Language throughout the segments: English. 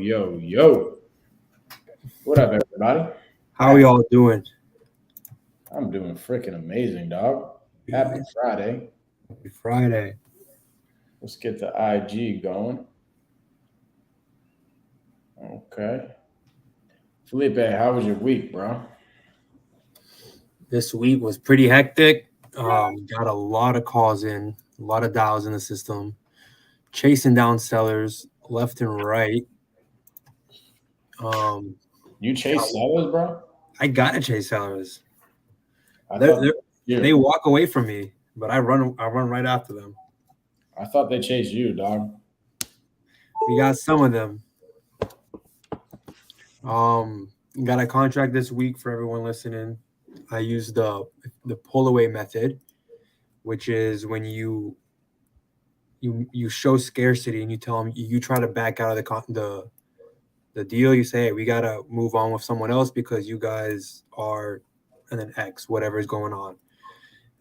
Yo. What up, everybody? How are y'all doing? I'm doing freaking amazing, dog. Happy Friday. Happy Friday. Let's get the IG going. Okay. Felipe, how was your week, bro? This week was pretty hectic. Got a lot of calls in, a lot of dials in the system, chasing down sellers left and right. Um, You chase sellers, bro? I gotta chase sellers. I They're, thought they're, you. they walk away from me, but I run right after them. I thought they chased you, dog. We got some of them. Got a contract this week for everyone listening. I used the pull away method, which is when you show scarcity and you tell them you try to back out of the deal. You say, hey, we gotta move on with someone else because you guys are, and then X, whatever is going on.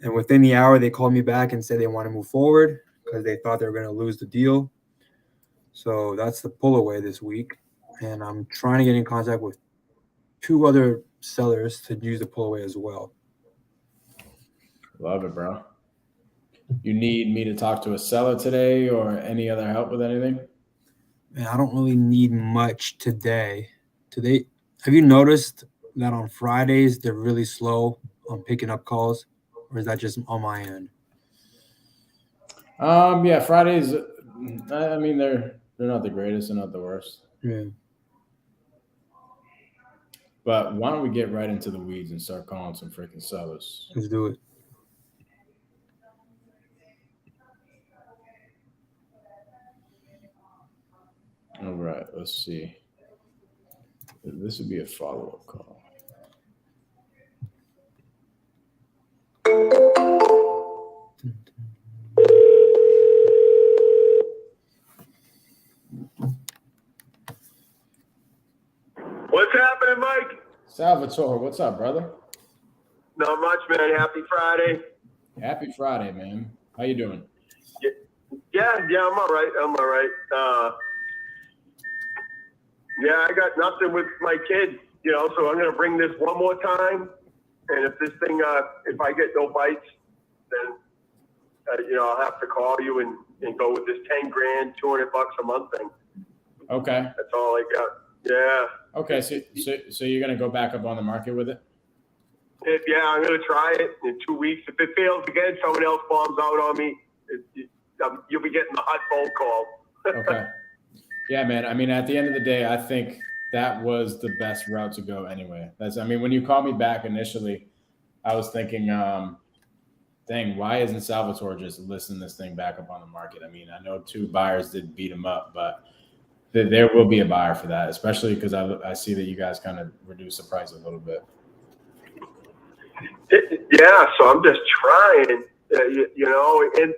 And within the hour, they called me back and said they want to move forward because they thought they were going to lose the deal. So that's the pull away this week. And I'm trying to get in contact with 2 other sellers to use the pull away as well. Love it, bro. You need me to talk to a seller today or any other help with anything? And I don't really need much today. Have you noticed that on Fridays they're really slow on picking up calls, or is that just on my end? Yeah, Fridays. I mean, they're not the greatest and not the worst. Yeah. But why don't we get right into the weeds and start calling some freaking sellers? Let's do it. All right, let's see. This would be a follow-up call. What's happening, Mike? Salvatore, what's up, brother? Not much, man. Happy Friday. Happy Friday, man. How you doing? Yeah, I'm all right. Yeah, I got nothing with my kids, so I'm going to bring this one more time. And if this thing, if I get no bites, then, I'll have to call you and go with this 10 grand, $200 a month thing. Okay. That's all I got. Yeah. Okay, so you're gonna go back up on the market with it? Yeah, I'm gonna try it in 2 weeks. If it fails again, someone else bombs out on me. You'll be getting the hot phone call. Okay. Yeah, man. I mean, at the end of the day, I think that was the best route to go anyway. When you called me back initially, I was thinking, dang, why isn't Salvatore just listing this thing back up on the market? I mean, I know 2 buyers did beat him up, but there will be a buyer for that, especially because I see that you guys kind of reduce the price a little bit. Yeah, so I'm just trying, and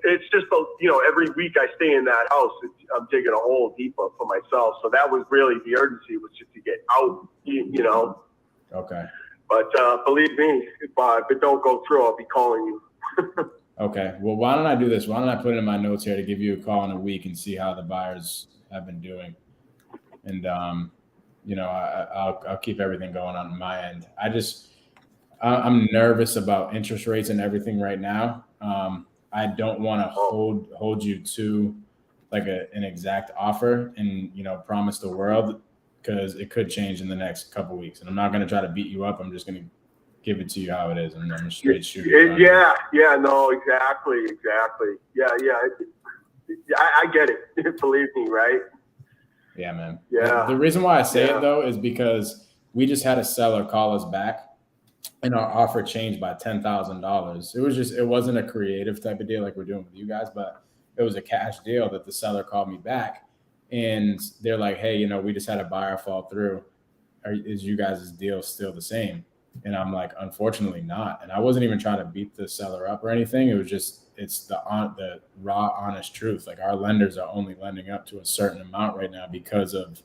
it's just, every week I stay in that house, I'm digging a hole deeper for myself. So that was really the urgency, was just to get out, Okay. But believe me, if it don't go through, I'll be calling you. Okay. Well, why don't I do this? Why don't I put it in my notes here to give you a call in a week and see how the buyers have been doing? And, I'll keep everything going on my end. I'm nervous about interest rates and everything right now. I don't want to hold you to like an exact offer and, promise the world, because it could change in the next couple of weeks. And I'm not going to try to beat you up. I'm just going to give it to you how it is. And I'm a straight shooter. Yeah, no, exactly. Yeah. I get it. Believe me, right? Yeah, man. Yeah. The reason why I say it, though, is because we just had a seller call us back and our offer changed by $10,000. It wasn't a creative type of deal like we're doing with you guys, but it was a cash deal that the seller called me back and they're like, hey, we just had a buyer fall through. Is you guys' deal still the same? And I'm like, unfortunately not. And I wasn't even trying to beat the seller up or anything. It was just, it's the raw, honest truth. Like, our lenders are only lending up to a certain amount right now because of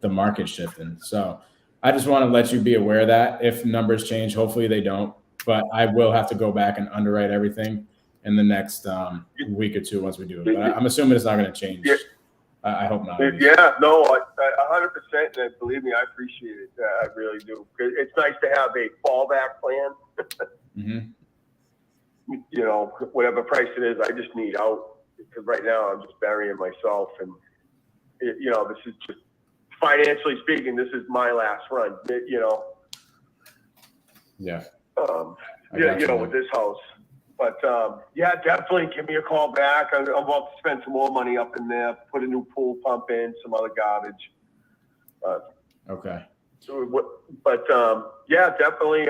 the market shifting. So I just want to let you be aware of that. If numbers change, hopefully they don't, but I will have to go back and underwrite everything in the next week or two once we do it. But I'm assuming it's not going to change I hope not. Yeah, no, 100%. And believe me, I appreciate it. I really do. It's nice to have a fallback plan. Mm-hmm. You know, whatever price it is, I just need out because right now I'm just burying myself. And, you know, this is just financially speaking, this is my last run, you know. Yeah. Yeah, you know, with this house. But, yeah, definitely give me a call back. I'm about to spend some more money up in there, put a new pool pump in, some other garbage. Okay. But, yeah, definitely,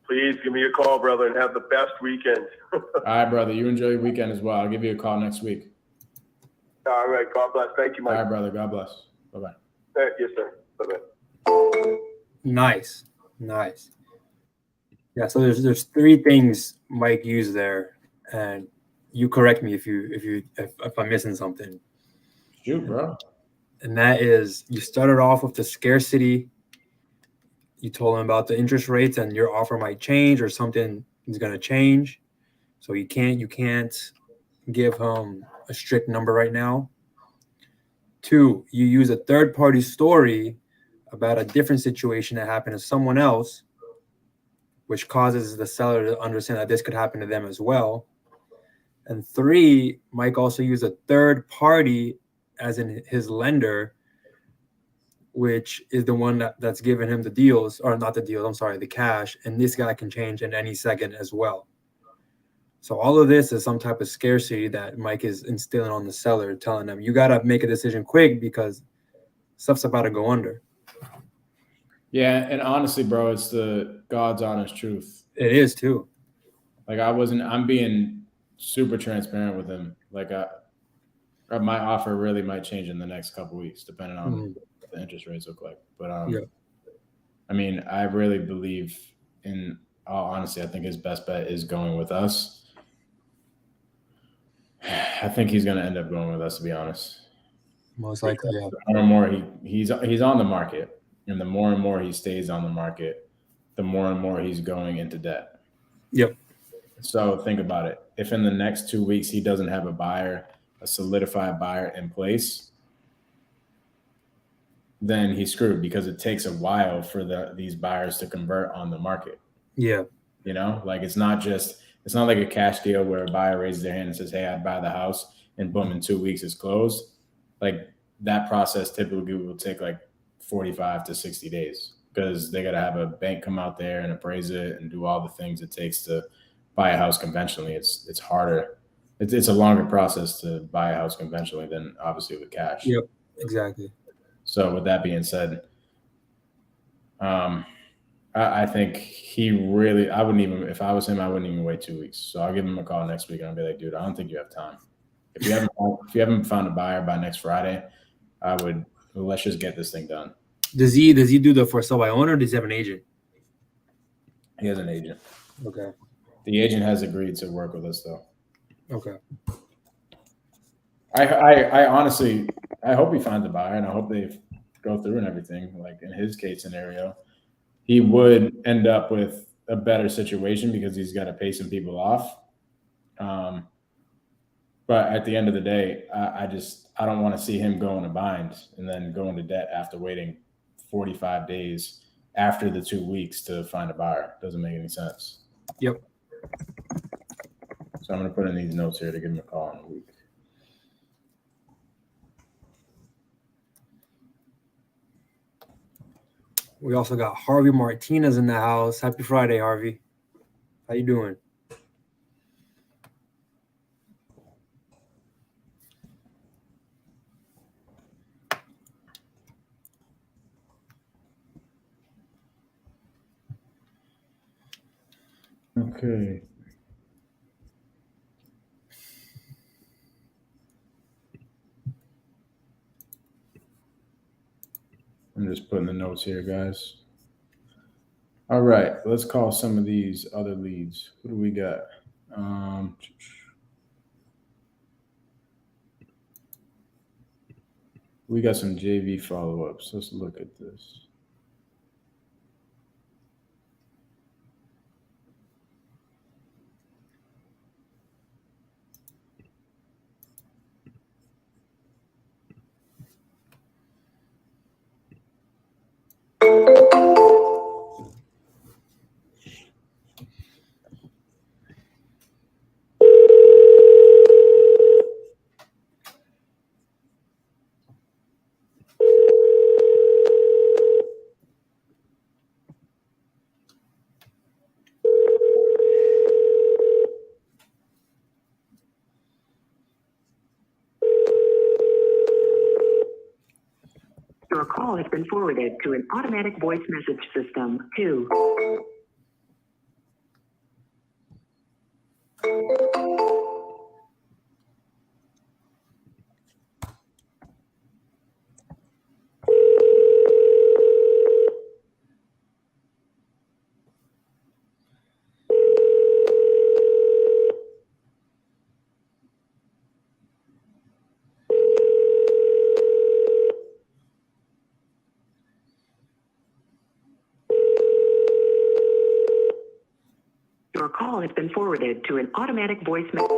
please give me a call, brother, and have the best weekend. All right, brother. You enjoy your weekend as well. I'll give you a call next week. All right. God bless. Thank you, Mike. All right, brother. God bless. Bye-bye. Yes, sir. Bye-bye. Nice. Yeah, so there's three things Mike used there, and you correct me if I'm missing something. Shoot, bro. And that is, you started off with the scarcity. You told him about the interest rates and your offer might change or something is going to change. So you can't give him a strict number right now. 2, you use a third-party story about a different situation that happened to someone else, which causes the seller to understand that this could happen to them as well. And 3, Mike also used a third party as in his lender, which is the one that's giving him the deals, or not the deals, I'm sorry, the cash. And this guy can change in any second as well. So all of this is some type of scarcity that Mike is instilling on the seller, telling them, you got to make a decision quick because stuff's about to go under. Yeah, and honestly, bro, it's the God's honest truth. It is too. Like I'm being super transparent with him. Like my offer really might change in the next couple of weeks, depending on what the interest rates look like. But Yeah. I mean, I really believe, in all honesty, I think his best bet is going with us. I think he's going to end up going with us, to be honest. Most likely, yeah. The more and more he's on the market, and the more and more he stays on the market, the more and more he's going into debt. Yep. So think about it. If in the next 2 weeks he doesn't have a solidified buyer in place, then he's screwed because it takes a while for these buyers to convert on the market. Yeah. You know, like it's not like a cash deal where a buyer raises their hand and says, hey, I'd buy the house, and boom, in 2 weeks it's closed. Like that process typically will take like 45 to 60 days because they got to have a bank come out there and appraise it and do all the things it takes to buy a house conventionally. It's harder. It's a longer process to buy a house conventionally than obviously with cash. Yep, exactly. So with that being said, I think I wouldn't even, if I was him, I wouldn't even wait 2 weeks. So I'll give him a call next week and I'll be like, dude, I don't think you have time. If you haven't found a buyer by next Friday, let's just get this thing done. Does he do the for sale by owner, or does he have an agent? He has an agent. Okay. The agent has agreed to work with us though. Okay. I honestly, I hope he finds a buyer and I hope they go through and everything. Like in his case scenario, he would end up with a better situation because he's got to pay some people off. But at the end of the day, I don't want to see him go in a bind and then go into debt after waiting 45 days after the 2 weeks to find a buyer. Doesn't make any sense. Yep. So I'm going to put in these notes here to give him a call in a week. We also got Harvey Martinez in the house. Happy Friday, Harvey. How you doing? Okay. I'm just putting the notes here, guys. All right, let's call some of these other leads. What do we got? We got some JV follow-ups. Let's look at this. call has been forwarded to an automatic voice message system. 2. Your call has been forwarded to an automatic voice message.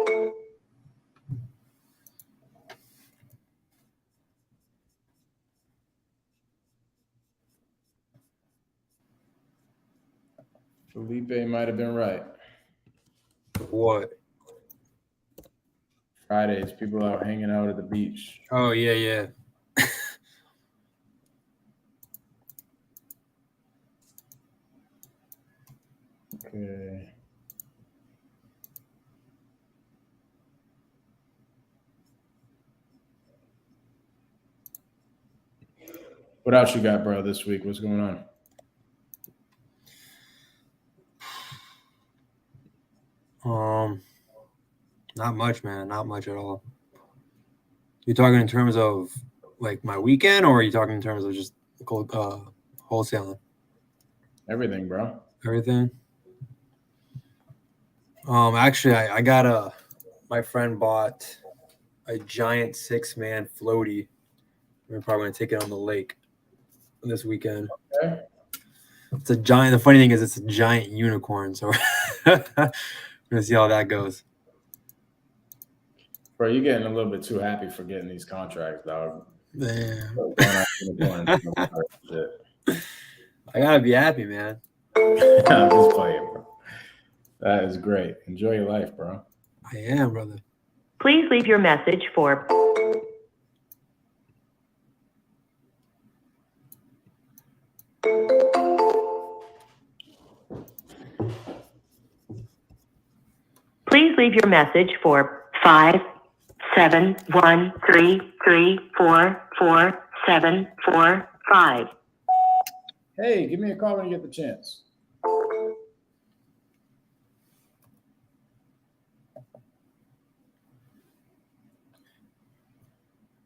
Felipe might have been right. What? Fridays, people out hanging out at the beach. Oh, yeah. Okay. What else you got, bro, this week? What's going on? Not much, man. Not much at all. You talking in terms of like my weekend, or are you talking in terms of just wholesaling? Everything, bro. Everything. Actually, I got my friend bought a giant 6-man floaty. We're probably gonna take it on the lake this weekend. Okay. It's a giant. The funny thing is, it's a giant unicorn. So we're gonna see how that goes. Bro, you're getting a little bit too happy for getting these contracts, dog. Damn. Shit. I gotta be happy, man. I'm just playing, bro. That is great. Enjoy your life, bro. I am, brother. Please leave your message for Please leave your message for 57133344745. Hey, give me a call when you get the chance.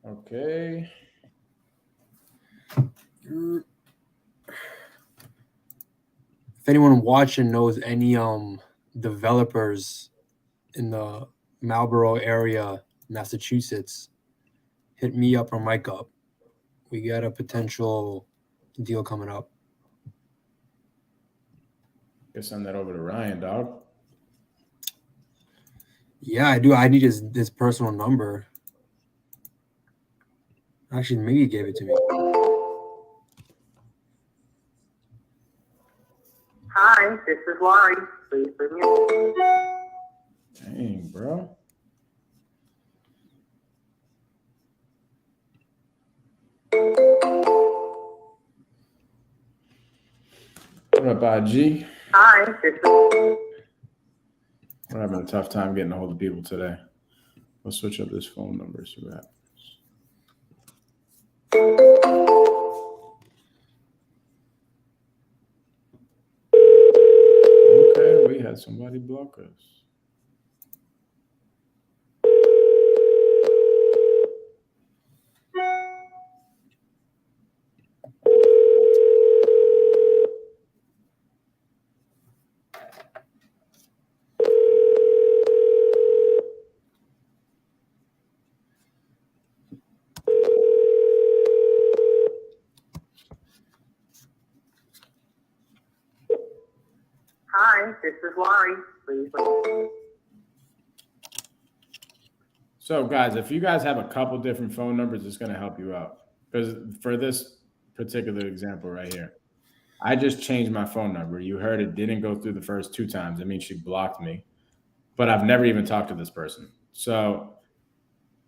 Okay. If anyone watching knows any developers in the Marlborough area, Massachusetts, hit me up or Mike up. We got a potential deal coming up. Guess send that over to Ryan, dog. Yeah, I do. I need his personal number. Actually, Miggy gave it to me. Hi, this is Laurie. Please leave me. Dang, bro. What up, IG? Hi, this is. We're having a tough time getting a hold of people today. Let's switch up this phone number, see what happens. Okay, we had somebody block us. Hi, this is Laurie. Please leave. So, guys, if you guys have a couple different phone numbers, it's going to help you out. Because for this particular example right here, I just changed my phone number. You heard it didn't go through the first 2 times. I mean, she blocked me. But I've never even talked to this person. So,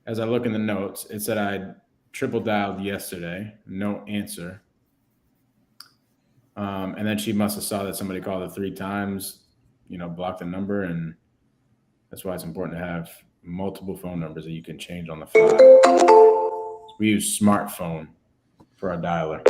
as I look in the notes, it said I triple dialed yesterday, no answer. And then she must have saw that somebody called her 3 times, blocked the number. And that's why it's important to have multiple phone numbers that you can change on the fly. We use smartphone. for our dialer.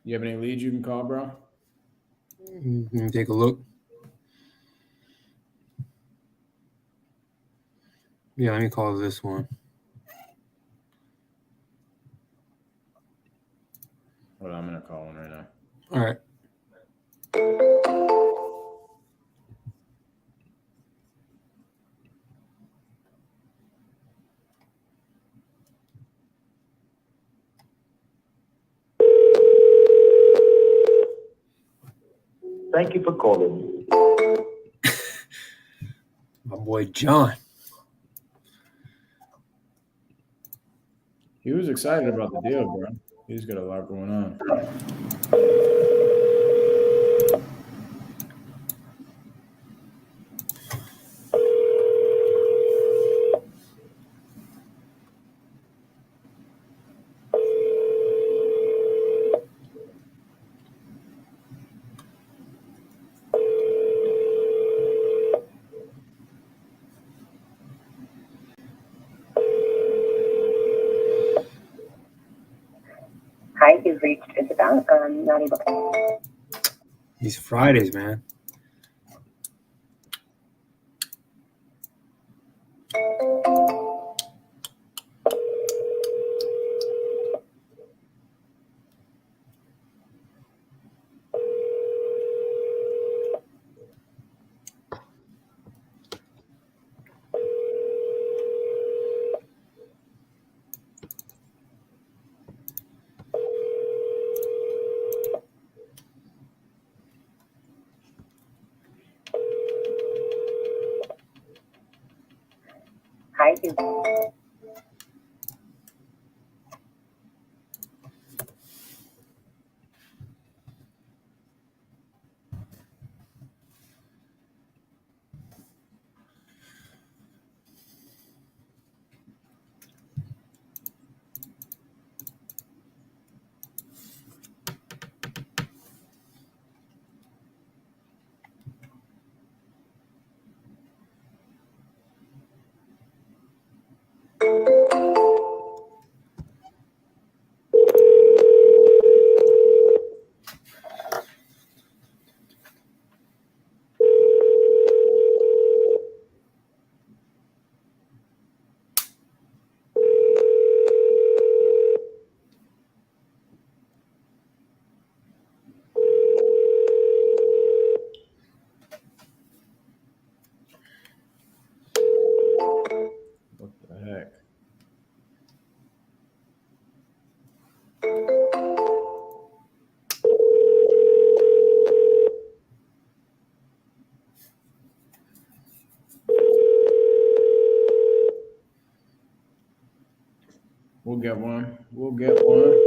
You have any leads you can call, bro? Let me take a look. Yeah, let me call this one. Hold on, I'm gonna call him right now. All right. Thank you for calling. My boy John. He was excited about the deal, bro. He's got a lot going on. Hi, you've reached Isabel. I'm not able to. These Fridays, man. Hi, you. What the heck? We'll get one. We'll get one.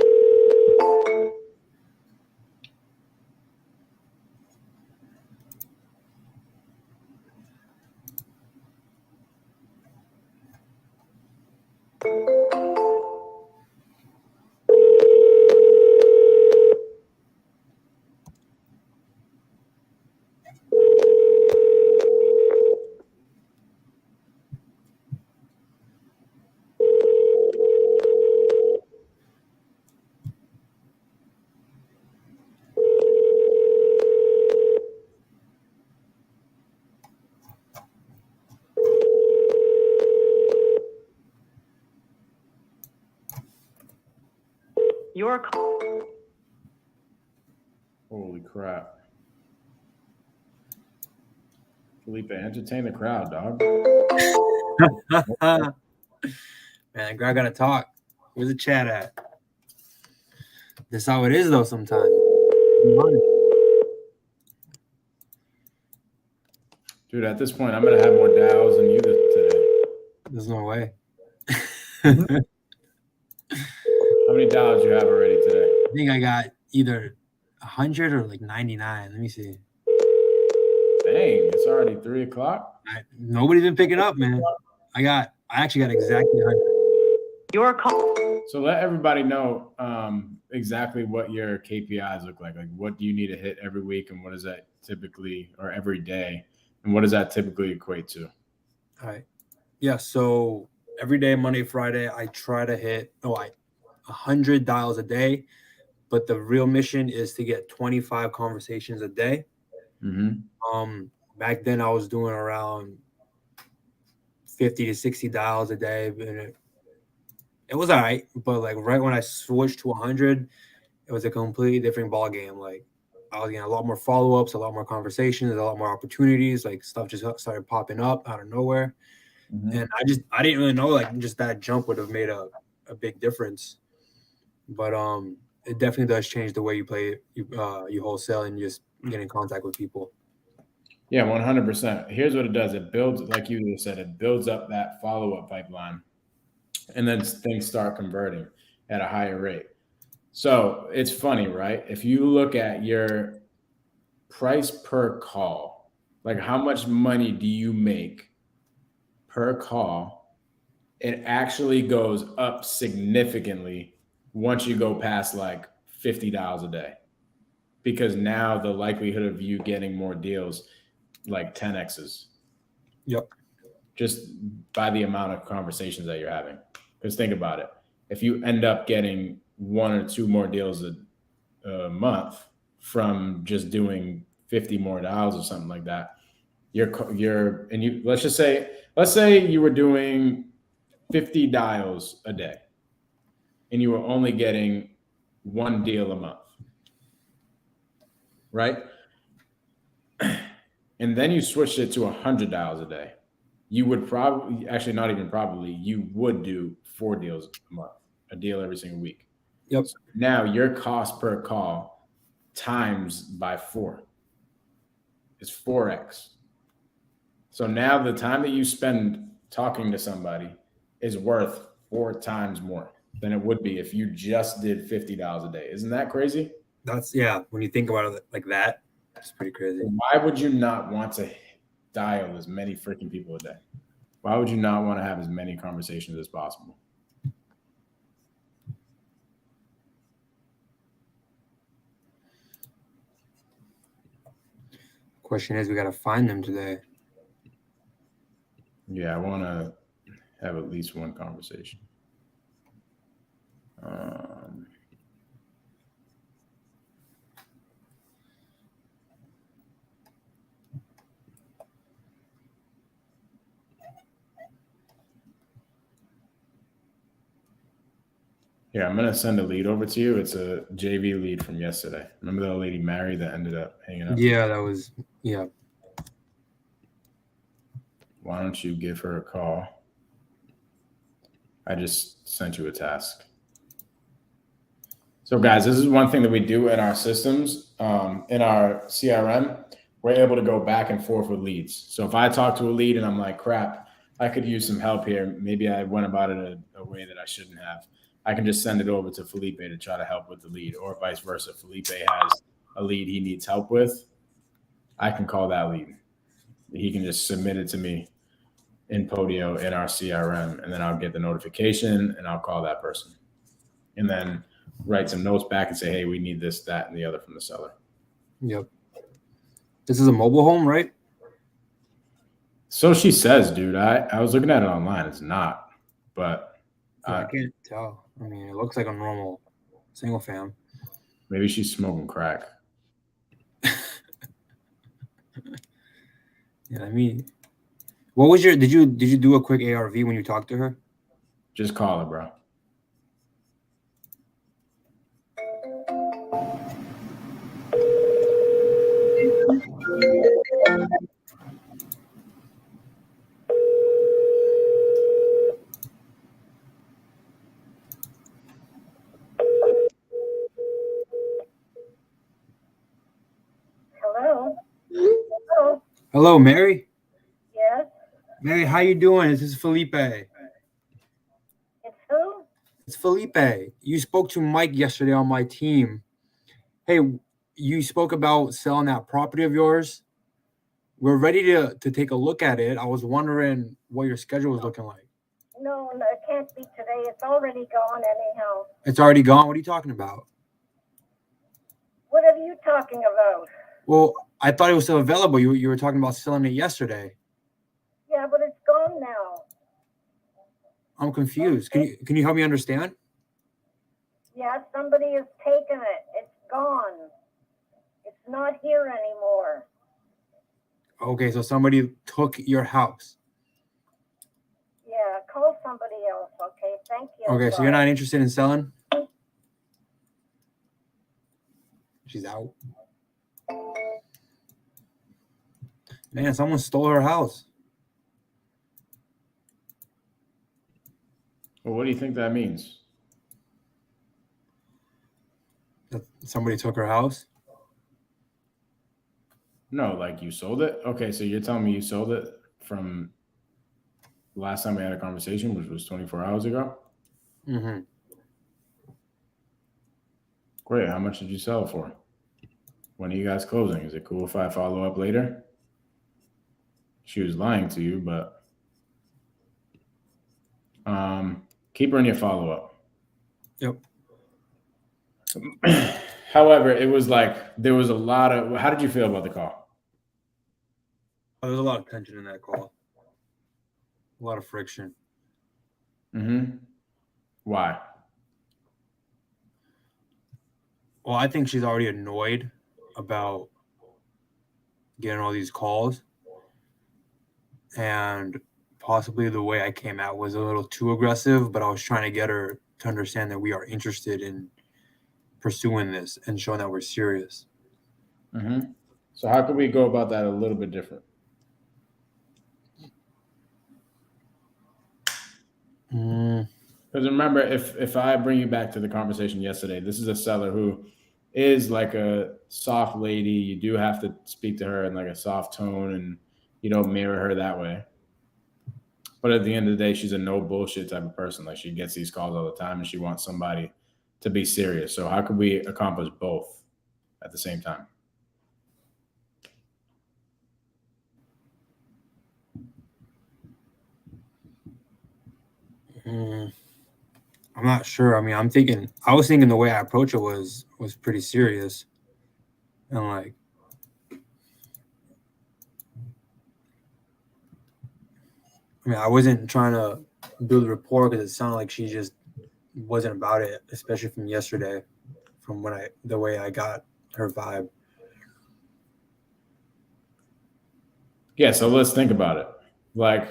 Your call. Holy crap. Felipe, entertain the crowd, dog. Man, I gotta talk. Where's the chat at? That's how it is, though, sometimes. Dude, at this point, I'm going to have more dials than you this There's no way. How many dollars you have already today? I think I got either 100 or like 99. Let me see. Dang, it's already 3:00. Nobody's been picking up, man. I actually got exactly 100. Your call. So let everybody know exactly what your KPIs look like. Like, what do you need to hit every week, and what does that typically, or every day, and what does that typically equate to? All right. Yeah. So every day, Monday, Friday, I try to hit 100 dials a day, but the real mission is to get 25 conversations a day. Mm-hmm. Back then I was doing around 50 to 60 dials a day, and it was all right. But like right when I switched to 100, it was a completely different ball game. Like I was getting a lot more follow-ups, a lot more conversations, a lot more opportunities. Like stuff just started popping up out of nowhere. Mm-hmm. And I didn't really know like just that jump would have made a big difference. But it definitely does change the way you play you wholesale and just get in contact with people. Yeah, 100%. Here's what it does. It builds, like you just said, it builds up that follow-up pipeline, and then things start converting at a higher rate. So it's funny, right? If you look at your price per call, like how much money do you make per call, it actually goes up significantly once you go past like $50 a day, because now the likelihood of you getting more deals like 10x's. Yep. Just by the amount of conversations that you're having. Because think about it. If you end up getting 1 or 2 more deals a month from just doing 50 more dials or something like that, let's say you were doing 50 dials a day and you were only getting 1 deal a month, right? And then you switched it to 100 dials a day. You would probably, actually not even probably, you would do 4 deals a month, a deal every single week. Yep. So now your cost per call times by 4 is 4x. So now the time that you spend talking to somebody is worth 4 times more than it would be if you just did $50 a day. Isn't that crazy? That's when you think about it like that, it's pretty crazy. Why would you not want to dial as many freaking people a day? Why would you not want to have as many conversations as possible? Question is, we got to find them today. Yeah, I want to have at least one conversation. Here, I'm going to send a lead over to you. It's a JV lead from yesterday. Remember that lady Mary that ended up hanging up? Yeah, that was, Why don't you give her a call? I just sent you a task. So guys, this is one thing that we do in our systems, in our CRM. We're able to go back and forth with leads. So if I talk to a lead and I'm like, crap, I could use some help here. Maybe I went about it a way that I shouldn't have. I can just send it over to Felipe to try to help with the lead, or vice versa. Felipe has a lead he needs help with. I can call that lead. He can just submit it to me in Podio in our CRM, and then I'll get the notification and I'll call that person. And then write some notes back and say, hey, we need this, that, and the other from the seller. Yep. This is a mobile home, right? So she says, dude. I was looking at it online. It's not, but I can't tell. I mean, it looks like a normal single fam. Maybe she's smoking crack. Yeah, I mean, what was did you do a quick ARV when you talked to her? Just call her, bro. Hello? Hello? Hello, Mary. Yes? Hey, how you doing? This is Felipe. It's who? It's Felipe. You spoke to Mike yesterday on my team. Hey, you spoke about selling that property of yours. We're ready to take a look at it. I was wondering what your schedule was looking like. No, it can't be today. It's already gone anyhow. It's already gone. What are you talking about? What are you talking about? Well, I thought it was still available. You were talking about selling it yesterday. Yeah, but it's gone now. I'm confused. Can you help me understand? Yeah, somebody has taken it. It's gone. It's not here anymore. Okay, so somebody took your house. Yeah, call somebody else, okay? Thank you. Okay, so you're Bye. not interested in selling? She's out. Man, someone stole her house. Well, what do you think that means? Somebody took her house? No, like you sold it? Okay, so you're telling me you sold it from last time we had a conversation, which was 24 hours ago? Mm-hmm. Great. How much did you sell it for? When are you guys closing? Is it cool if I follow up later? She was lying to you, but keep her in your follow-up. Yep. However, it was like there was a lot of. How did you feel about the call? Oh, there's a lot of tension in that call. A lot of friction. Mm-hmm. Why? Well, I think she's already annoyed about getting all these calls. And possibly the way I came out was a little too aggressive, but I was trying to get her to understand that we are interested in pursuing this and showing that we're serious. Mm-hmm. So how could we go about that a little bit different? Because remember, if I bring you back to the conversation yesterday, this is a seller who is like a soft lady. You do have to speak to her in like a soft tone, and you don't mirror her that way. But at the end of the day, she's a no bullshit type of person. Like she gets these calls all the time, and she wants somebody to be serious. So how could we accomplish both at the same time? I'm not sure. I mean, I was thinking the way I approach it was pretty serious. And like, I mean, I wasn't trying to build rapport because it sounded like she just wasn't about it, especially from yesterday, from the way I got her vibe. Yeah, so let's think about it. Like,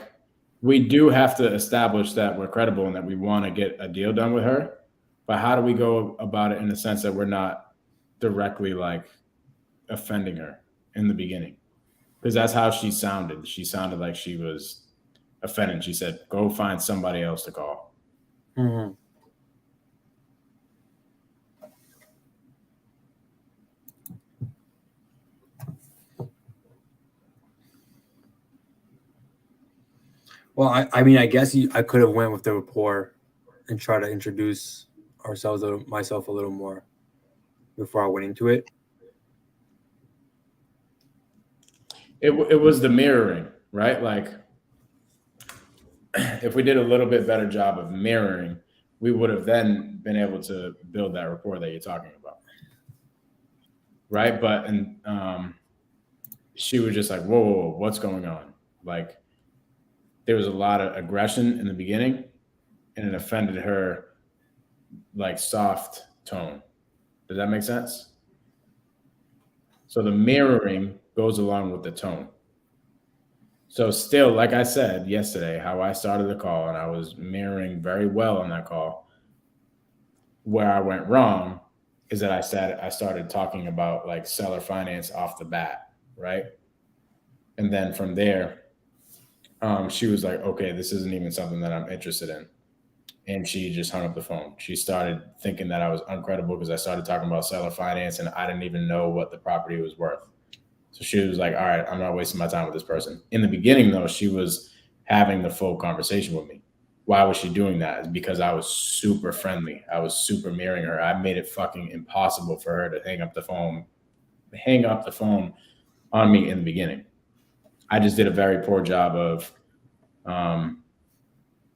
we do have to establish that we're credible and that we want to get a deal done with her. But how do we go about it in the sense that we're not directly like offending her in the beginning? Because that's how she sounded. She sounded like she was offended. She said, "Go find somebody else to call." Mm-hmm. Well, I mean, I guess I could have went with the rapport and try to introduce myself a little more before I went into it. It was the mirroring, right? Like, if we did a little bit better job of mirroring, we would have then been able to build that rapport that you're talking about, right? But she was just like, whoa, what's going on? Like, there was a lot of aggression in the beginning, and it offended her, like, soft tone. Does that make sense? So the mirroring goes along with the tone. So still, like I said yesterday, how I started the call, and I was mirroring very well on that call. Where I went wrong is that I started talking about like seller finance off the bat, right? And then from there, she was like, "Okay, this isn't even something that I'm interested in," and she just hung up the phone. She started thinking that I was uncredible because I started talking about seller finance, and I didn't even know what the property was worth. So she was like, "All right, I'm not wasting my time with this person." In the beginning, though, she was having the full conversation with me. Why was she doing that? It's because I was super friendly. I was super mirroring her. I made it fucking impossible for her to hang up the phone on me in the beginning. I just did a very poor job of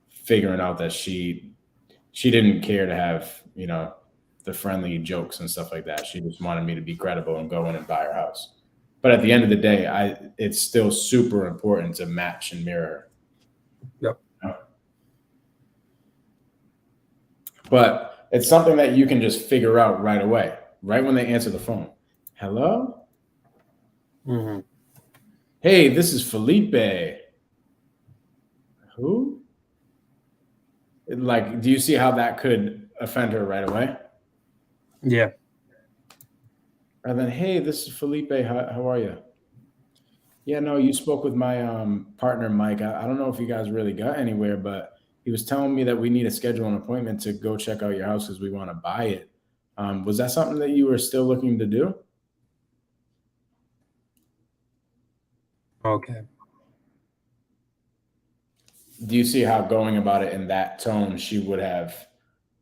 figuring out that she didn't care to have, the friendly jokes and stuff like that. She just wanted me to be credible and go in and buy her house. But at the end of the day, it's still super important to match and mirror. Yep. But it's something that you can just figure out right away, right when they answer the phone. Hello? Mm-hmm. Hey, this is Felipe. Who? Like, do you see how that could offend her right away? Yeah. And then, hey, this is Felipe. How are you? Yeah, no, you spoke with my partner, Mike. I don't know if you guys really got anywhere, but he was telling me that we need to schedule an appointment to go check out your house because we want to buy it. Was that something that you were still looking to do? Okay. Do you see how going about it in that tone, she would have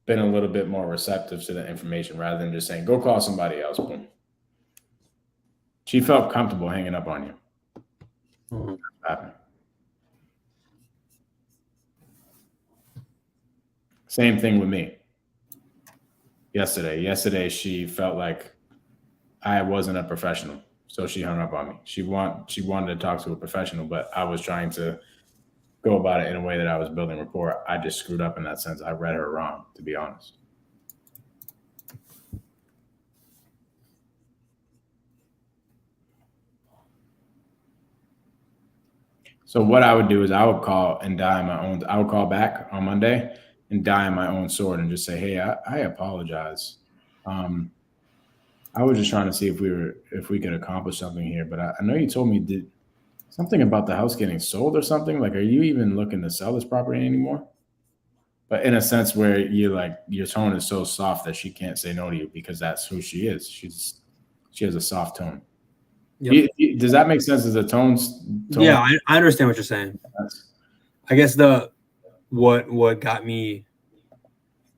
been a little bit more receptive to the information rather than just saying, go call somebody else? Boom. She felt comfortable hanging up on you. Mm-hmm. Happened. Same thing with me. Yesterday, she felt like I wasn't a professional, so she hung up on me. She wanted to talk to a professional, but I was trying to go about it in a way that I was building rapport. I just screwed up in that sense. I read her wrong, to be honest. So what I would do is I would call back on Monday and die on my own sword and just say, hey, I apologize. I was just trying to see if we could accomplish something here, but I know you told me something about the house getting sold or something. Like, are you even looking to sell this property anymore? But in a sense where your tone is so soft that she can't say no to you because that's who she is. She has a soft tone. Yep. Does that make sense as a tone? Yeah, I understand what you're saying. I guess what got me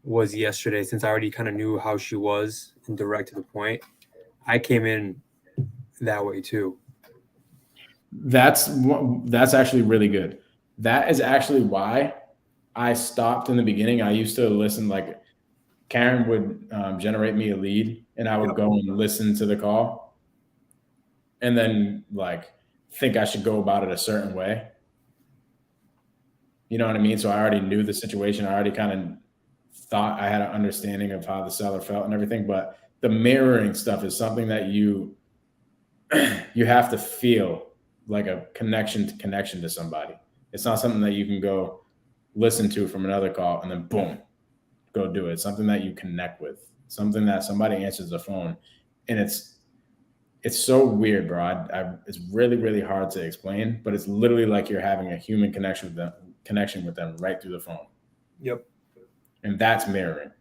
was yesterday, since I already kind of knew how she was and direct to the point, I came in that way too. That's actually really good. That is actually why I stopped in the beginning. I used to listen, like Karen would generate me a lead and I would go and listen to the call and then like think I should go about it a certain way. You know what I mean? So I already knew the situation. I already kind of thought I had an understanding of how the seller felt and everything. But the mirroring stuff is something that you have to feel like a connection to somebody. It's not something that you can go listen to from another call and then boom, go do it. It's something that you connect with, something that somebody answers the phone. And it's so weird, bro. It's really, really hard to explain, but it's literally like you're having a human connection with them right through the phone. Yep. And that's mirroring.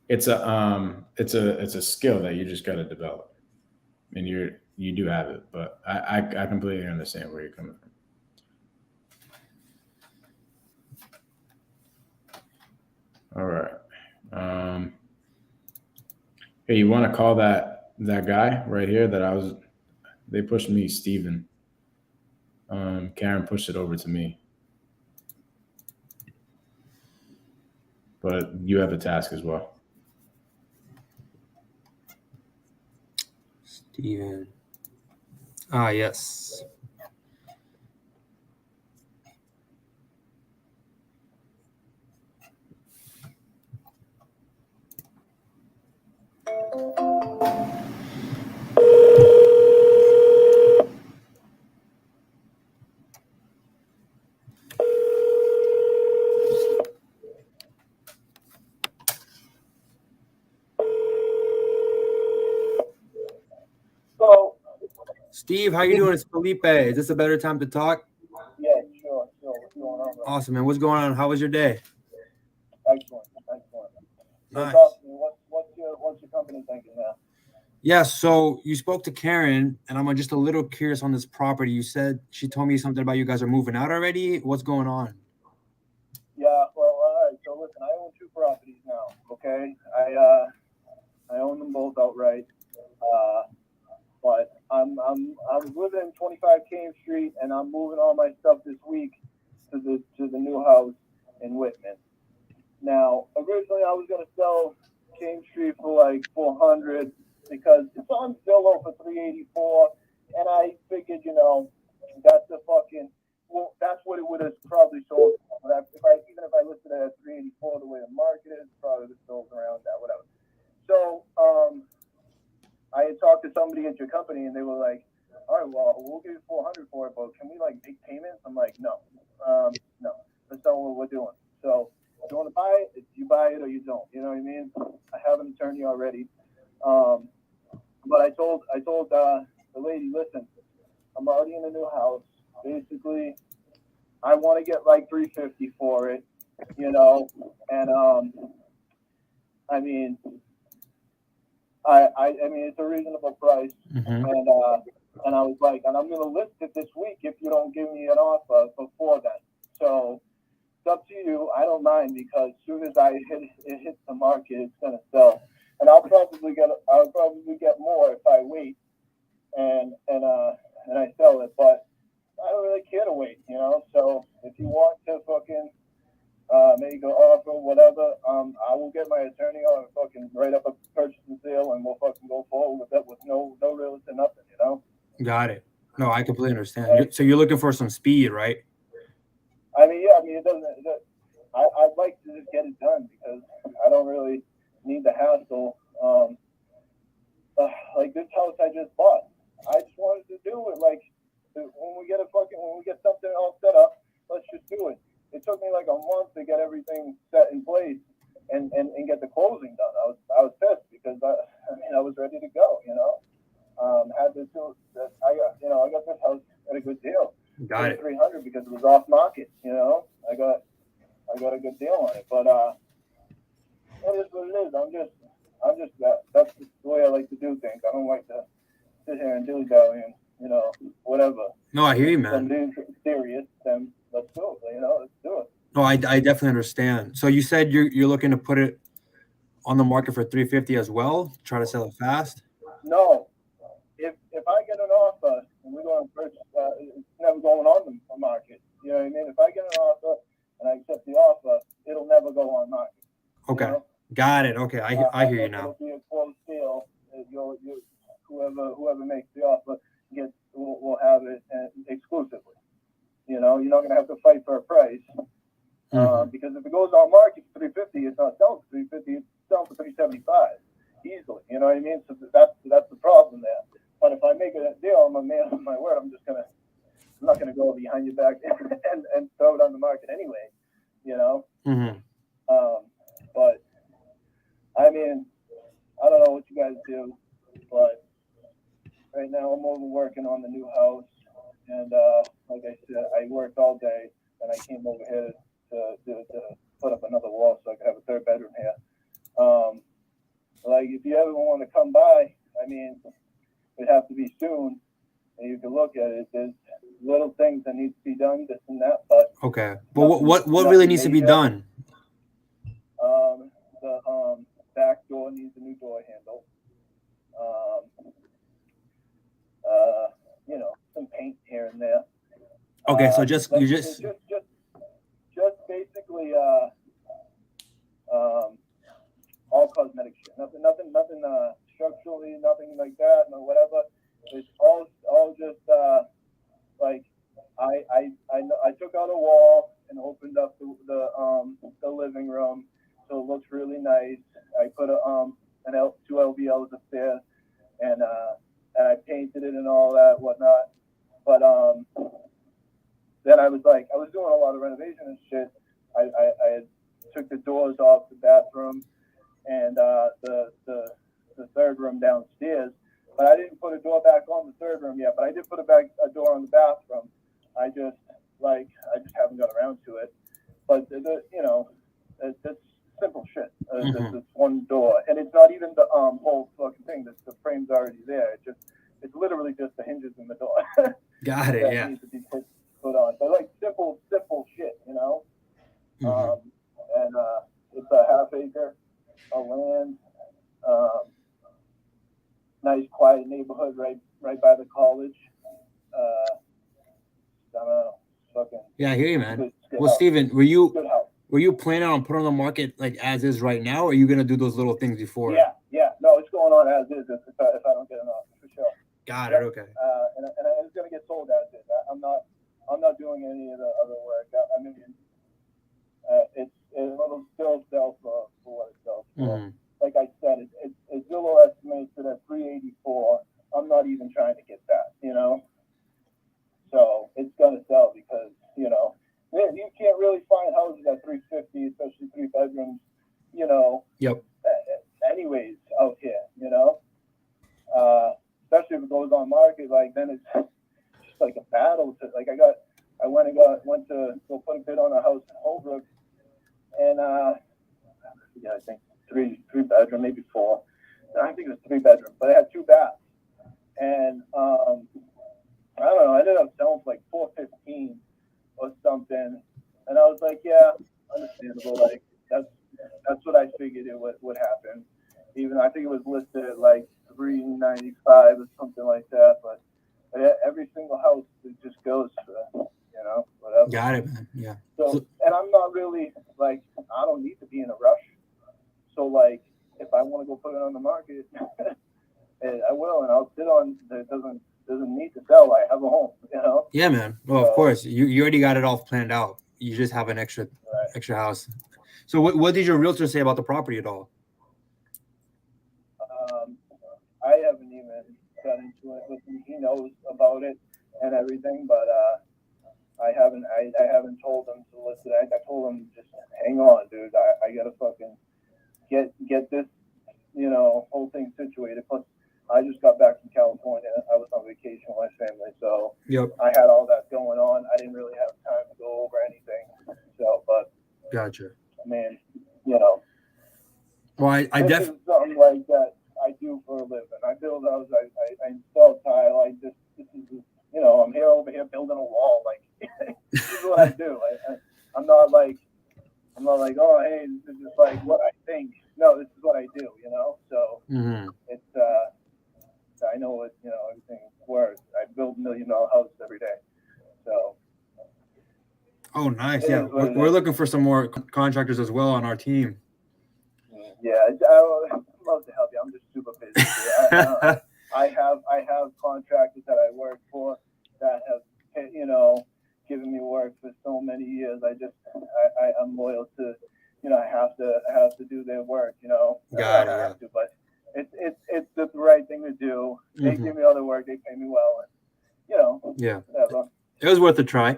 It's a skill that you just got to develop, and you do have it. But I completely understand where you're coming from. All right. Hey, you want to call that guy right here they pushed me, Steven. Karen pushed it over to me. But you have a task as well. Steven. Ah, yes. Steve, how you doing? It's Felipe. Is this a better time to talk? Yeah, sure. What's going on? Awesome, man. What's going on? How was your day? Excellent. Nice. What's your company thinking now? Yeah, so you spoke to Karen, and I'm just a little curious on this property. You said she told me something about you guys are moving out already. What's going on? Yeah, well, all right. So listen, I own 2 properties now. Okay, I own them both outright. But I was living in 25 Came Street, and I'm moving all my stuff this week to the new house in Whitman. Now, originally I was gonna sell Came Street for like 400 because it's on Zillow for 384, and I figured, that's the fucking that's what it would have probably sold. But even if I listed it at 384, the way the market is, probably would have sold around that, whatever. So I had talked to somebody at your company, and they were like, "All right, well, we'll give you 400 for it, but can we like make payments?" I'm like, "No, no, that's not what we're doing." So if you want to buy it, you buy it or you don't. You know what I mean? I have an attorney already, but I told the lady, "Listen, I'm already in a new house. Basically, I want to get like 350 for it, and I mean." I mean, it's a reasonable price, Mm-hmm. and I was like, and I'm going to list it this week if you don't give me an offer before then. So it's up to you. I don't mind because as soon as it hits the market, it's going to sell, and I'll probably get more if I wait and I sell it. But I don't really care to wait, So if you want to fucking make an offer, whatever, I will get my attorney on and fucking write up a purchase and sale, and we'll fucking go forward with that with no realist or nothing, Got it. No, I completely understand. So you're looking for some speed, right? I mean, yeah, I mean, I'd like to just get it done because I don't really need the hassle. Like this house I just bought, I just wanted to do it. Like when we get something all set up, let's just do it. It took me like a month to get everything set in place and get the closing done. I was pissed because I was ready to go. Had this I got this house at a good deal. Got it. 300 because it was off market. I got a good deal on it, but it is what it is. I'm just that's the way I like to do things. I don't like to sit here and dilly-dally and whatever. No, I hear you, man. Somebody's serious, then let's do it. Let's do it. No, I definitely understand. So you said you're looking to put it on the market for 350 as well, try to sell it fast? No, if I get an offer and we're going to purchase, it's never going on the market. You know what I mean? If I get an offer and I accept the offer, it'll never go on market. Okay, got it. Okay, I hear you now. It'll be a closed deal. Whoever makes the offer will have it exclusively. You're not going to have to fight for a price. Because if it goes on market for 350, it's not selling for 350, it's selling for 375 easily. You know what I mean? So that's the problem there. But if I make a deal, I'm a man of my word. I'm not gonna go behind your back and throw it on the market anyway. But I mean, I don't know what you guys do, but right now I'm over working on the new house, and like I said, I worked all day, and I came over here to put up another wall so I could have a third bedroom here. Like if you ever want to come by, I mean, it'd have to be soon, and you can look at it. There's little things that need to be done, this and that, but okay. Well, what really needs to be done? The back door needs a new door handle. Some paint here and there. Okay, so just basically all cosmetic shit. Nothing structurally, nothing like that, no whatever. It's all just like I took out a wall and opened up the living room, so it looks really nice. I put two LVLs upstairs, and I painted it and all that whatnot. But then I was doing a lot of renovation and shit. I took the doors off the bathroom and the third room downstairs, but I didn't put a door back on the third room yet. But I did put a door on the bathroom. I just haven't got around to it. But it's simple shit. It's one door, and it's not even the whole fucking thing. The frame's already Got it. that Yeah. need to be put on. But like simple shit, you know. Mhm. And it's a half acre of land, nice quiet neighborhood right by the college. I don't know, fucking Yeah, I hear you, man. good Well, house. Steven, Good house. were you planning on putting on the market like as is right now, or are you gonna do those little things before? Yeah. No, it's going on as is if I don't get an offer, for sure. Got Yep. it. Okay. And it's gonna get sold as is. I'm not doing any of the other work. I mean, it'll still sell for what it sells for. Mhm. Like I said, it's Zillow estimates it at 384. I'm not even trying to get that, you know. So it's gonna sell because you can't really find houses at 350, especially 3 bedrooms, you know. Yep. Anyways, out here, you know. Especially if it goes on market, like then it's just like a battle. I went to go put a bid on a house in Holbrook, and I think three bedroom, maybe four. I think it was 3 bedroom, but it had 2 baths, and I don't know. I ended up selling for like 415 or something, and I was like, yeah, understandable. Like that's what I figured it would happen. Even I think it was listed at like 395 or something like that, but every single house it just goes for whatever. Got it, man. Yeah. So, and I'm not really like I don't need to be in a rush. So like if I want to go put it on the market, I will, and I'll sit on. It doesn't need to sell. I have a home, you know. Yeah, man. Well, of course, you already got it all planned out. You just have an extra house. So what did your realtor say about the property at all? I haven't even got into it with him. He knows about it and everything, but I haven't told him to list it. I told him just hang on, dude. I gotta fucking get this, whole thing situated. Plus, I just got back from California. I was on vacation with my family, so Yep. I had all that going on. I didn't really have time to go over anything. So, but Gotcha. I mean, Well, I this definitely. is something like that I do for a living. I build houses. I install tile. This is I'm over here building a wall. Like this is what I do. I'm not like oh hey, this is just like what I think. No, this is what I do. So it's I know what everything works. I build $1 million houses every day. So. Oh, nice. Yeah, we're looking for some more contractors as well on our team. Yeah, I love to help you. I'm just super busy. I have contractors that I work for that have given me work for so many years. I'm loyal to I have to do their work. Got it. I have to, but it's the right thing to do. They give me other work. They pay me well, and yeah. whatever. It was worth a try.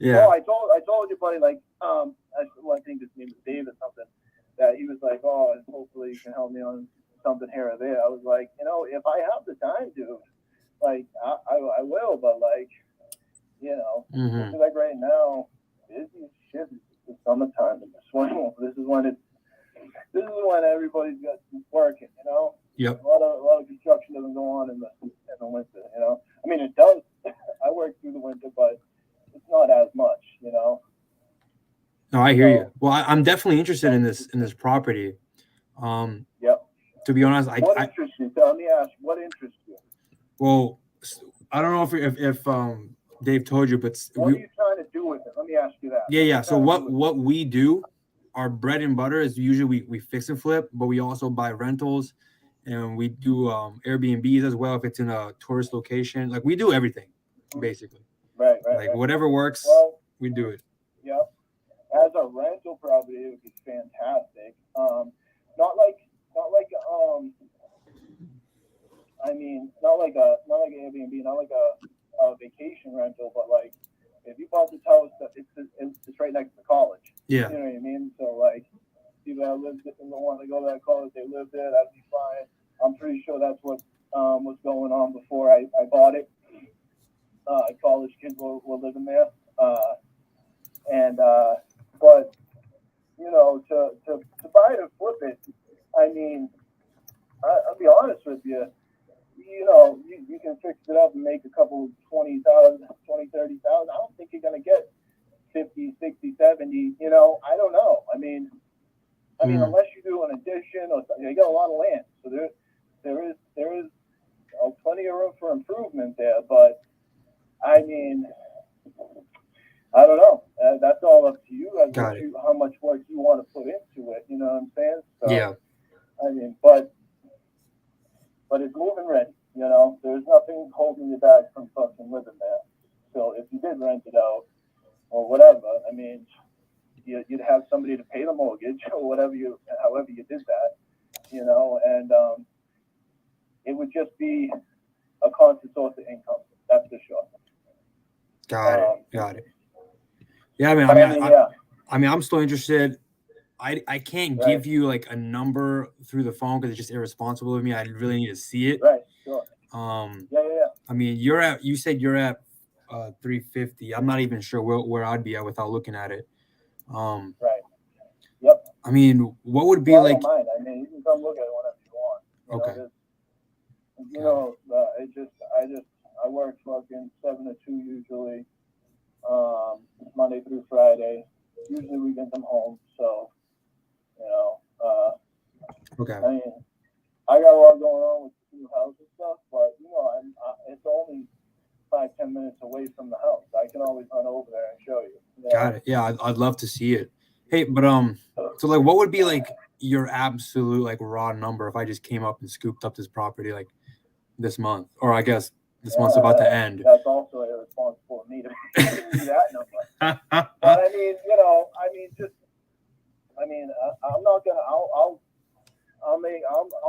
Yeah. Oh, I told you, buddy. Like, I think his name is Dave or something. That he was like, oh, hopefully you can help me on something here or there. I was like, if I have the time, dude, like, I will. But like, like right now, busy as shit. It's the summertime in the swing. This is when everybody's got working. Yep. A lot of construction doesn't go on in the winter. I mean, it does. I work through the winter, but it's not as much, No, I hear you. Well, I'm definitely interested in this property. Yep. To be honest, what interests you? Let me ask, what interests you? Well, I don't know if Dave told you, but what are you trying to do with it? Let me ask you that. Yeah. So what we do, our bread and butter is usually we fix and flip, but we also buy rentals, and we do Airbnbs as well if it's in a tourist location. Like we do everything, basically. Right. Like whatever works, we do it. Yep. As a rental property, it would be fantastic. Not like an Airbnb, not like a vacation rental, but like if you bought this house, it's right next to college. Yeah. You know what I mean? So like people that live and don't want to go to that college, they live there. That'd be fine. I'm pretty sure that's what was going on before I bought it. College kids were living there, but to buy it and flip it, I mean, I'll be honest with you, you can fix it up and make a couple 20,000, 20, 30,000. I don't think you're going to get 50, 60, 70, I don't know. I mean, unless you do an addition or something, you got a lot of land. So there is plenty of room for improvement there, but I mean, I don't know. That's all up to you. How much work you want to put into it. You know what I'm saying? So, Yeah. I mean, but it's moving ready. There's nothing holding you back from fucking living there. So if you did rent it out or whatever, I mean, you'd have somebody to pay the mortgage or however you did that, and it would just be a constant source of income. That's for sure. Got it. Yeah, I mean, I'm still interested. I can't give you like a number through the phone because it's just irresponsible of me. I really need to see it. Right. Sure. Yeah. I mean, you said you're at 350. I'm not even sure where I'd be at without looking at it. Right. Yep. I mean, what would be I like? don't mind. I mean, you can come look at it whenever you want. Okay. I work fucking 7 to 2 usually, Monday through Friday. Usually weekends I'm home, so Okay. I mean, I got a lot going on with the new house and stuff, but it's only 5-10 minutes away from the house. I can always run over there and show you. Got it. Yeah, I'd love to see it. Hey, but so like, what would be like your absolute like raw number if I just came up and scooped up this property like this month, or I guess this month's about to end? That's also irresponsible of me to give you that number. But I'm not gonna. I'll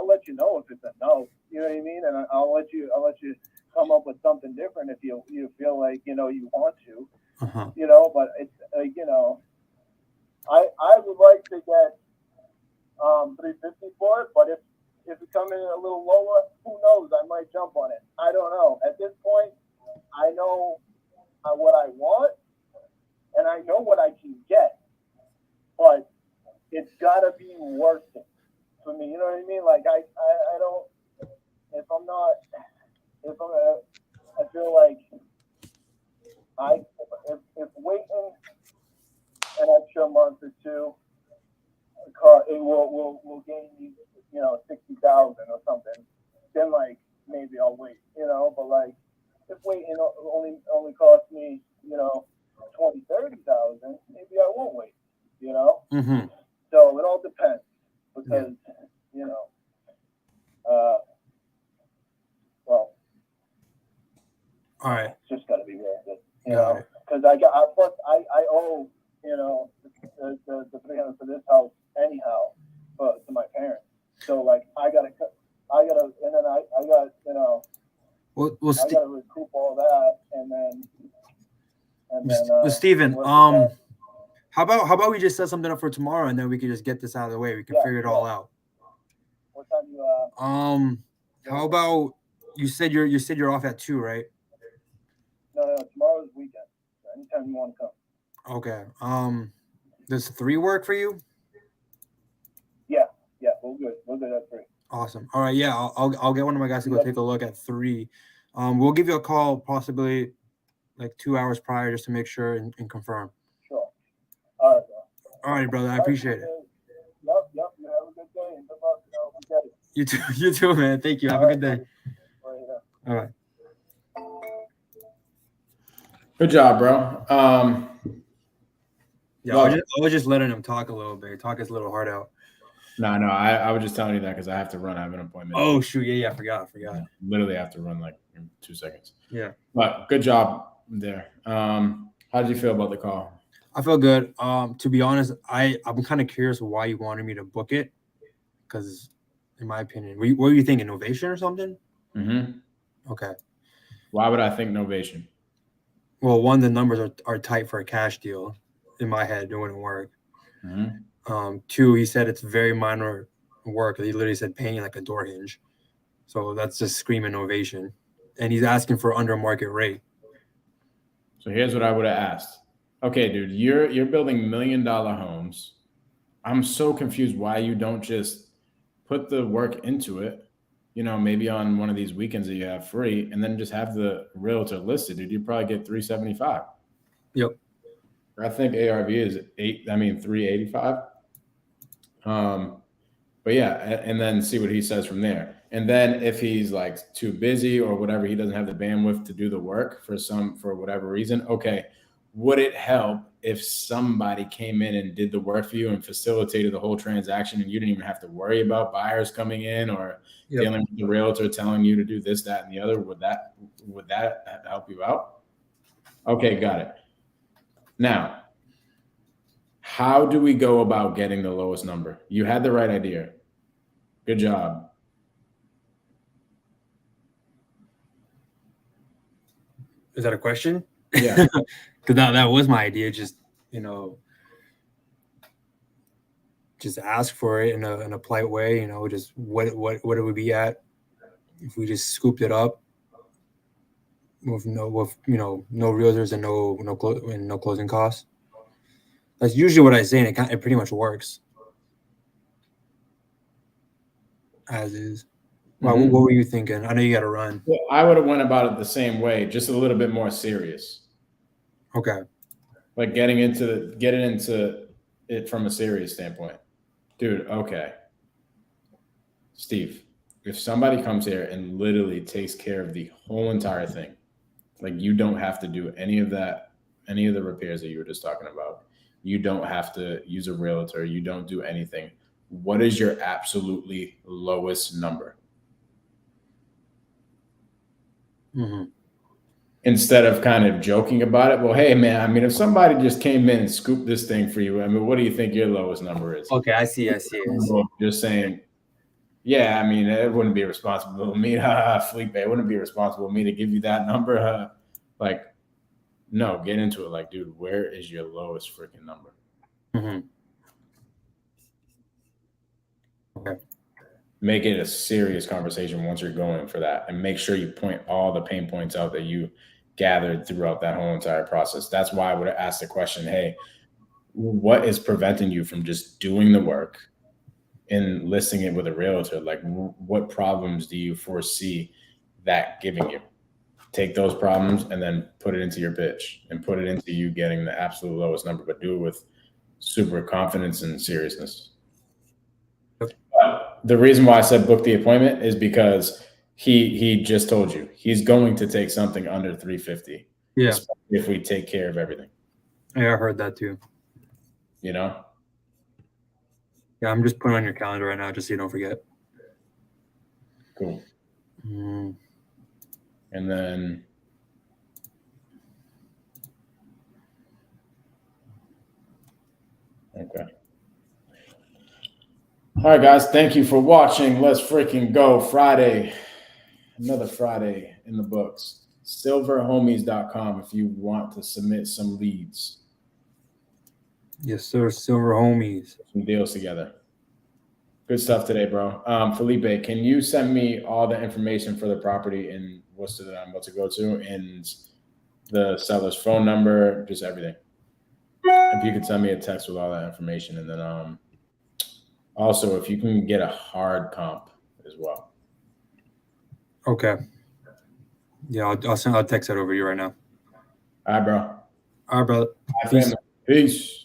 let you know if it's a no. You know what I mean? And I'll let you come up with something different if you feel like you want to. Uh-huh. But it's I would like to get 350 for it, but if it come in a little lower, who knows? I might jump on it. I don't know. At this point, I know what I want, and I know what I can get, but it's got to be worth it for me. You know what I mean? Like I don't. I feel like if waiting an extra month or two, it will gain me, 60,000 or something. Then like maybe I'll wait, But like if waiting only costs me, 20,000-30,000, maybe I won't wait, Mm-hmm. So it all depends because well, all right, it's just got to be worth it, because I owe the 300 for this house anyhow to my parents. So like I gotta, and then I got well, I gotta recoup all that, and then Steven, how about we just set something up for tomorrow and then we can just get this out of the way. We can figure it all out. What time you how about you said you're off at 2, right? No, tomorrow's weekend. So anytime you want to come. Okay. Does 3 work for you? Yeah, we're good at 3. Awesome. All right, yeah, I'll get one of my guys to go take a look at 3. We'll give you a call possibly like 2 hours prior just to make sure and confirm. Sure. All right, bro. All right, brother. I appreciate it. Yep. You have a good day and good luck. We get it. You too, man. Thank you. Have a good day. All right. Good job, bro. Yeah, I was just letting him talk a little bit. Talk his little heart out. No, I was just telling you that because I have to run. I have an appointment. Oh, shoot. Yeah, I forgot. Literally have to run like in 2 seconds. Yeah. But good job there. How did you feel about the call? I feel good. To be honest, I'm kind of curious why you wanted me to book it. Because, in my opinion, what were you thinking? Novation or something? Mm-hmm. Okay. Why would I think novation? Well, one, the numbers are tight for a cash deal. In my head, it wouldn't work. Mm-hmm. 2, he said it's very minor work. He literally said painting like a door hinge. So that's just screaming novation. And he's asking for under market rate. So here's what I would have asked. Okay, dude, you're building $1 million homes. I'm so confused why you don't just put the work into it maybe on one of these weekends that you have free, and then just have the realtor listed, dude, you probably get 375. Yep. I think ARV is 385. But yeah, and then see what he says from there. And then if he's like too busy or whatever, he doesn't have the bandwidth to do the work for whatever reason. Okay. Would it help if somebody came in and did the work for you and facilitated the whole transaction, and you didn't even have to worry about buyers coming in or dealing with the realtor telling you to do this, that, and the other? Would that help you out? Okay, got it. Now, how do we go about getting the lowest number? You had the right idea. Good job. Is that a question? Yeah. Because that was my idea. Just just ask for it in a polite way. Just what it would be at if we just scooped it up with no realtors and no closing costs. That's usually what I say, and it pretty much works as is. Well, what were you thinking? I know you got to run. Well, I would have went about it the same way, just a little bit more serious. Okay. Like getting into it from a serious standpoint. Dude, okay. Steve, if somebody comes here and literally takes care of the whole entire thing, like you don't have to do any of that, any of the repairs that you were just talking about. You don't have to use a realtor. You don't do anything. What is your absolutely lowest number? Mm-hmm. Instead of kind of joking about it, well, hey, man, I mean, if somebody just came in and scooped this thing for you, I mean, what do you think your lowest number is? Okay, I see. Just saying, yeah, I mean, it wouldn't be responsible of me, Felipe, it wouldn't be responsible of me to give you that number. Like, no, get into it. Like, dude, where is your lowest freaking number? Mm-hmm. Okay. Make it a serious conversation once you're going for that, and make sure you point all the pain points out that you gathered throughout that whole entire process. That's why I would have asked the question, hey, what is preventing you from just doing the work and listing it with a realtor? Like, what problems do you foresee that giving you? Take those problems and then put it into your pitch and put it into you getting the absolute lowest number, but do it with super confidence and seriousness. The reason why I said book the appointment is because he just told you he's going to take something under 350. Yeah. Especially if we take care of everything. Yeah, I heard that too. Yeah, I'm just putting on your calendar right now just so you don't forget. Cool. Mm. And then okay. All right, guys. Thank you for watching. Let's freaking go. Friday. Another Friday in the books. Silverhomies.com if you want to submit some leads. Yes, sir. Silver Homies. Some deals together. Good stuff today, bro. Felipe, can you send me all the information for the property and what to go to, and the seller's phone number, just everything? If you could send me a text with all that information, and then also if you can get a hard comp as well. Okay. Yeah, I'll text that over to you right now. All right, bro. All right, brother. Peace.